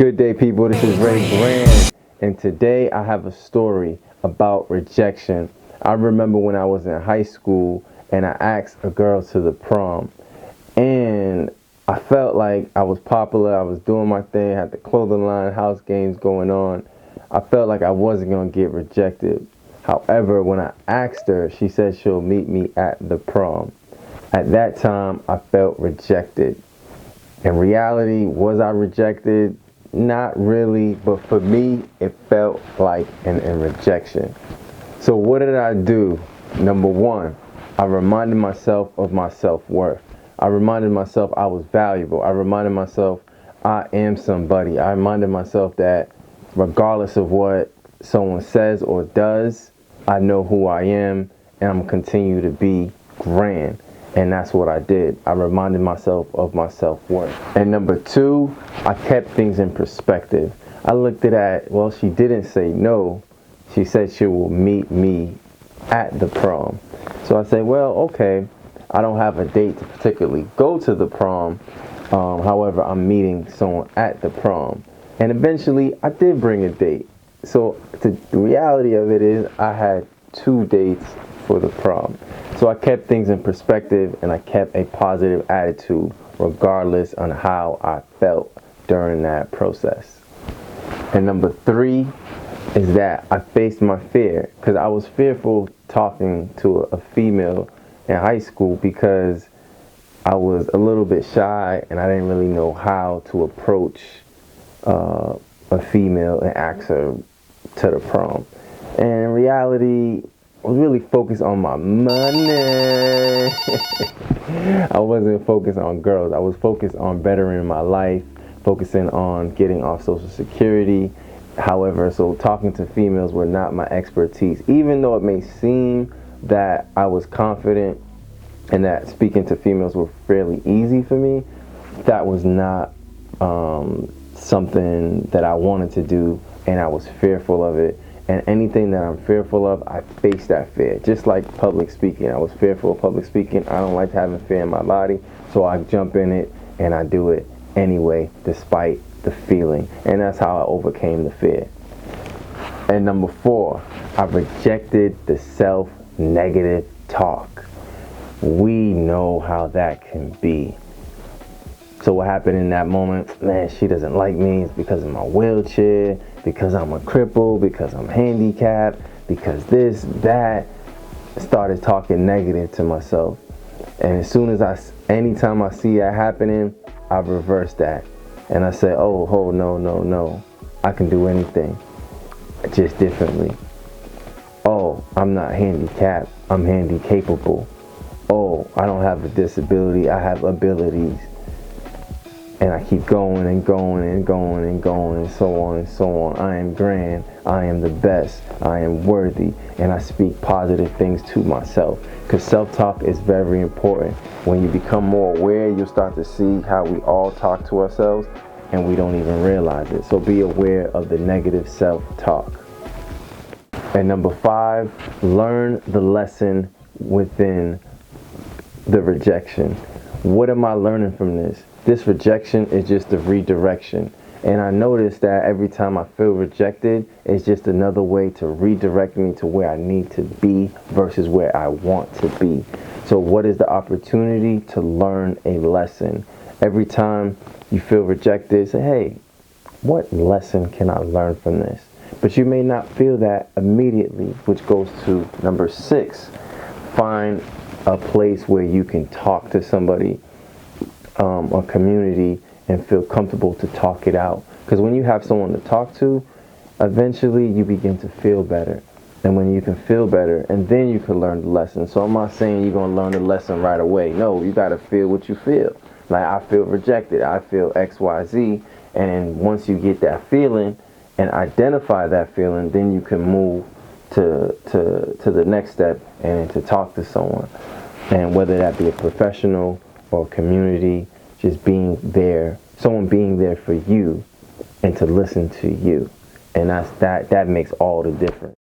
Good day, people. This is Rey Grandoit, and today I have a story about rejection. I remember when I was in high school and I asked a girl to the prom, and I felt like I was popular. I was doing my thing, had the clothing line, house games going on. I felt like I wasn't going to get rejected. However, when I asked her, she said she'll meet me at the prom. At that time, I felt rejected. In reality, was I rejected? Not really, but for me, it felt like a rejection. So what did I do? Number one, I reminded myself of my self-worth. I reminded myself I was valuable. I reminded myself I am somebody. I reminded myself that regardless of what someone says or does, I know who I am and I'm continue to be grand. And that's what I did. I reminded myself of my self-worth. And number two, I kept things in perspective. I looked at that, well, she didn't say no. She said she will meet me at the prom. So I said, well, okay, I don't have a date to particularly go to the prom. However, I'm meeting someone at the prom. And eventually, I did bring a date. So the reality of it is I had 2 dates for the prom. So I kept things in perspective and I kept a positive attitude regardless on how I felt during that process. And number three is that I faced my fear, because I was fearful talking to a female in high school because I was a little bit shy and I didn't really know how to approach a female and ask her to the prom. And in reality, I was really focused on my money. I wasn't focused on girls. I was focused on bettering my life, focusing on getting off Social Security. However, so talking to females were not my expertise. Even though it may seem that I was confident and that speaking to females were fairly easy for me, that was not something that I wanted to do, and I was fearful of it. And anything that I'm fearful of, I face that fear. Just like public speaking. I was fearful of public speaking. I don't like having fear in my body. So I jump in it and I do it anyway, despite the feeling. And that's how I overcame the fear. And number four, I rejected the self-negative talk. We know how that can be. So what happened in that moment? Man, she doesn't like me. It's because of my wheelchair, because I'm a cripple, because I'm handicapped, because this, that. I started talking negative to myself. And as soon as anytime I see that happening, I reverse that. And I say, oh, no. I can do anything, just differently. Oh, I'm not handicapped. I'm handy capable. Oh, I don't have a disability. I have abilities. And I keep going and going and going and going and so on and so on. I am grand. I am the best. I am worthy. And I speak positive things to myself. Because self-talk is very important. When you become more aware, you'll start to see how we all talk to ourselves and we don't even realize it. So be aware of the negative self-talk. And number five, learn the lesson within the rejection. What am I learning from this? This rejection is just a redirection. And I noticed that every time I feel rejected, it's just another way to redirect me to where I need to be versus where I want to be. So what is the opportunity to learn a lesson? Every time you feel rejected, say, hey, what lesson can I learn from this? But you may not feel that immediately, which goes to number 6. Find a place where you can talk to somebody, a community, and feel comfortable to talk it out. Because when you have someone to talk to, eventually you begin to feel better. And when you can feel better, and then you can learn the lesson. So I'm not saying you're going to learn the lesson right away. No, you got to feel what you feel. Like, I feel rejected. I feel X, Y, Z. And once you get that feeling and identify that feeling, then you can move to the next step and to talk to someone. And whether that be a professional or community, just being there, someone being there for you and to listen to you. And that makes all the difference.